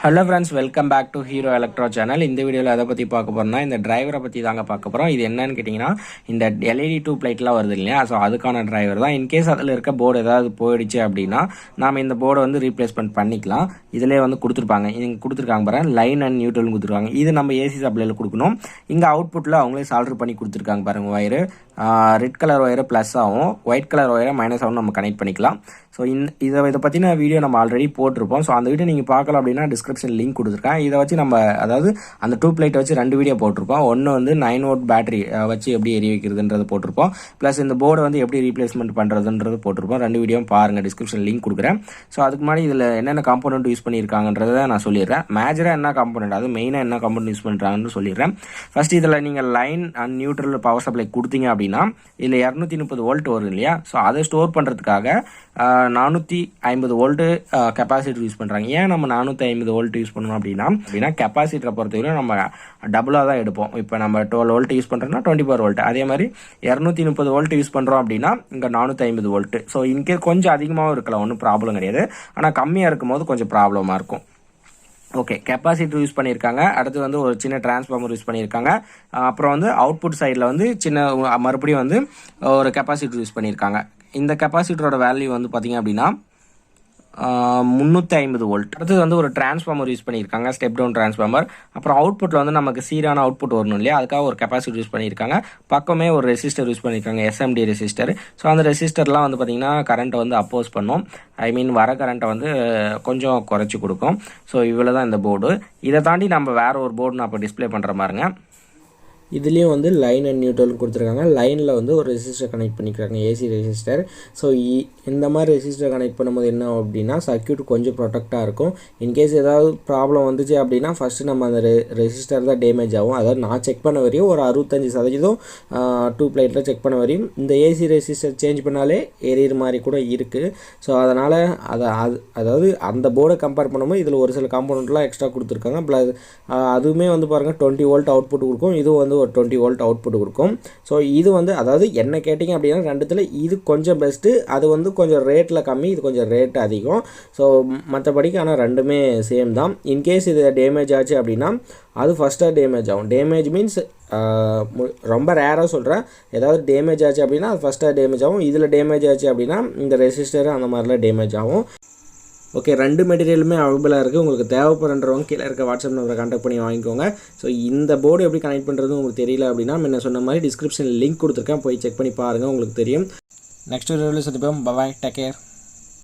Hello friends, welcome back to Hero Electro channel. இந்த வீடியோவில் எதை பற்றி பார்க்க போகிறோம்னா இந்த டிரைவரை பற்றி தாங்க பார்க்க போகிறோம். இது என்னன்னு கேட்டிங்கன்னா இந்த LED டியூப் லைட்லாம் வருது இல்லையா, ஸோ அதுக்கான டிரைவர் தான். இன்கேஸ் அதில் இருக்க போர்டு ஏதாவது போயிடுச்சு அப்படின்னா நாம் இந்த போர்டை வந்து ரீப்ளேஸ்மெண்ட் பண்ணிக்கலாம். இதிலே வந்து கொடுத்துருப்பாங்க, இங்கே கொடுத்துருக்காங்க பாருங்கள், லைன் அண்ட் நியூட்ரல் கொடுத்துருக்காங்க. இது நம்ம ஏசி சப்ளையில் கொடுக்கணும். இங்கே அவுட்புட்டில் அவங்களே சால்டர் பண்ணி கொடுத்துருக்காங்க பாருங்கள். வயரு ரெட் கலர் ஒயரை ப்ளஸ் ஆகும், ஒயிட் கலர் ஒயரை மைனஸ் ஆகும், நம்ம கனெக்ட் பண்ணிக்கலாம். ஸோ இதை பற்றின வீடியோ நம்ம ஆல்ரெடி போட்டிருப்போம். ஸோ அந்த வீடியோ நீங்கள் பார்க்கலாம் அப்படின்னா டிஸ்கிரிப்ஷன் லிங்க் கொடுத்துருக்கேன். இதை வச்சு நம்ம அதாவது அந்த டியூப் லைட்டை வச்சு 2 வீடியோ போட்டிருப்போம். ஒன்று வந்து 9 வோல்ட் பேட்டரி வச்சு எப்படி எரிய வைக்கிறதுன்றது போட்டிருப்போம், ப்ளஸ் இந்த போர்டை வந்து எப்படி ரீப்ளேஸ்மெண்ட் பண்ணுறதுன்றது போட்டிருப்போம். 2 வீடியோவும் பாருங்கள், டிஸ்கிரிப்ஷன் லிங்க் கொடுக்குறேன். ஸோ அதுக்கு முன்னாடி இதில் என்னென்ன காம்போனன்ட் யூஸ் பண்ணியிருக்காங்கன்றதை நான் சொல்லிடுறேன். மேஜராக என்ன காம்போனன்ட், அது மெயினாக என்ன காம்போனன்ட் யூஸ் பண்ணுறாங்கன்னு சொல்லிடுறேன். ஃபர்ஸ்ட் இதில் நீங்கள் line and neutral power supply கொடுத்தீங்க அப்படின்னா இதில் 230 வோல்ட் வரும் இல்லையா, ஸோ அதை ஸ்டோர் பண்ணுறதுக்காக 450 வோல்ட்டு கெப்பாசிட்டர் யூஸ் பண்ணுறாங்க. ஏன் நம்ம 450 வோல்ட் யூஸ் பண்ணணும் அப்படின்னா கெப்பாசிட்டரை பொறுத்தவரைக்கும் நம்ம டபுளாக தான் எடுப்போம். இப்போ நம்ம 12 வோல்ட் யூஸ் பண்ணுறோம்னா 24 வோல்ட், அதே மாதிரி 230 வோல்ட் யூஸ் பண்ணுறோம் அப்படின்னா இங்கே 450 வோல்ட். ஸோ இன்கே கொஞ்சம் அதிகமாகவும் இருக்கலாம், ஒன்றும் ப்ராப்ளம் கிடையாது. ஆனால் கம்மியாக இருக்கும் போது கொஞ்சம் ப்ராப்ளமாக இருக்கும். ஓகே, கெப்பாசிட்டர் யூஸ் பண்ணியிருக்காங்க. அடுத்து வந்து ஒரு சின்ன டிரான்ஸ்ஃபார்மர் யூஸ் பண்ணியிருக்காங்க. அப்புறம் வந்து அவுட்புட் சைடில் வந்து சின்ன மறுபடியும் வந்து ஒரு கெப்பாசிட்டர் யூஸ் பண்ணியிருக்காங்க. இந்த கெப்பாசிட்டரோட வேல்யூ வந்து பார்த்தீங்க அப்படின்னா 350 வோல்ட். அடுத்தது வந்து ஒரு டிரான்ஸ்ஃபார்மர் யூஸ் பண்ணியிருக்காங்க, ஸ்டெப் டவுன் டிரான்ஸ்ஃபார்மர். அப்புறம் அவுட்புட்டில் வந்து நமக்கு சீரான அவுட்புட் வரணும் இல்லையா, அதுக்காக ஒரு கெப்பாசிட்டி யூஸ் பண்ணியிருக்காங்க. பக்கமே ஒரு ரெசிஸ்டர் யூஸ் பண்ணியிருக்காங்க, SMD ரெசிஸ்டர். ஸோ அந்த ரெசிஸ்டர்லாம் வந்து பார்த்திங்கன்னா கரண்ட்டை வந்து அப்போஸ் பண்ணும், ஐ மீன் வர கரண்ட்டை வந்து கொஞ்சம் குறைச்சி கொடுக்கும். ஸோ இவ்வளோ தான் இந்த போர்டு. இதை தாண்டி நம்ம வேறு ஒரு போர்டு நான் இப்போ டிஸ்பிளே பண்ணுற மாதிரிங்க. இதுலேயும் வந்து லைன் அண்ட் நியூட்ரல் கொடுத்துருக்காங்க. லைனில் வந்து ஒரு ரெசிஸ்டர் கனெக்ட் பண்ணிக்கிறாங்க, ஏசி ரெசிஸ்டர். ஸோ இந்த மாதிரி ரெசிஸ்டர் கனெக்ட் பண்ணும்போது என்ன அப்படின்னா சர்க்யூட் கொஞ்சம் ப்ரொடெக்டாக இருக்கும். இன்கேஸ் ஏதாவது ப்ராப்ளம் வந்துச்சு அப்படின்னா ஃபஸ்ட்டு நம்ம அந்த ரெசிஸ்டர் தான் டேமேஜ் ஆகும். அதாவது நான் செக் பண்ண வரையும் ஒரு 65% டியூப் லைட்டில் செக் பண்ண வரையும் இந்த ஏசி ரெசிஸ்டர் சேஞ்ச் பண்ணாலே எரியிற மாதிரி கூட இருக்குது. ஸோ அதனால் அதாவது அந்த போர்டை கம்பேர் பண்ணும்போது இதில் ஒரு சில காம்போனண்ட்லாம் எக்ஸ்ட்ரா கொடுத்துருக்காங்க. ப்ளஸ் அதுவுமே வந்து பாருங்கள் 20 வோல்ட் அவுட்புட் கொடுக்கும், இதுவும் வந்து ஒரு 20 வோல்ட் அவுட்புட் கொடுக்கும். ஸோ இது வந்து அதாவது என்ன கேட்டிங்க அப்படின்னா ரெண்டுத்தில் இது கொஞ்சம் பெஸ்ட்டு, அது வந்து கொஞ்சம் ரேட்டில் கம்மி, இது கொஞ்சம் ரேட் அதிகம். ஸோ மற்றபடிக்கு ஆனால் ரெண்டுமே சேம் தான். இன்கேஸ் இது டேமேஜ் ஆச்சு அப்படின்னா அது ஃபஸ்ட்டாக டேமேஜ் ஆகும். டேமேஜ் மீன்ஸ் ரொம்ப ரேராக சொல்கிறேன், ஏதாவது டேமேஜ் ஆச்சு அப்படின்னா அது ஃபஸ்ட்டாக டேமேஜ் ஆகும். இதில் டேமேஜ் ஆச்சு அப்படின்னா இந்த ரெசிஸ்டர் அந்த மாதிரிலாம் டேமேஜ் ஆகும். ஓகே, 2 மெட்டீரியலுமே அவைலபிளாக இருக்குது. உங்களுக்கு தேவைப்படுறவங்க கீழே இருக்க வாட்ஸ்அப் நம்பரை கான்டாக்ட் பண்ணி வாங்கிக்கோங்க. ஸோ இந்த போர்டு எப்படி கனெக்ட் பண்ணுறது உங்களுக்கு தெரியல அப்படின்னா முன்ன சொன்ன மாதிரி டிஸ்கிரிப்ஷனில் லிங்க் கொடுத்துருக்கேன், போய் செக் பண்ணி பாருங்கள், உங்களுக்கு தெரியும். நெக்ஸ்ட் வீடியோவில் சந்திப்போம். Bye, take care.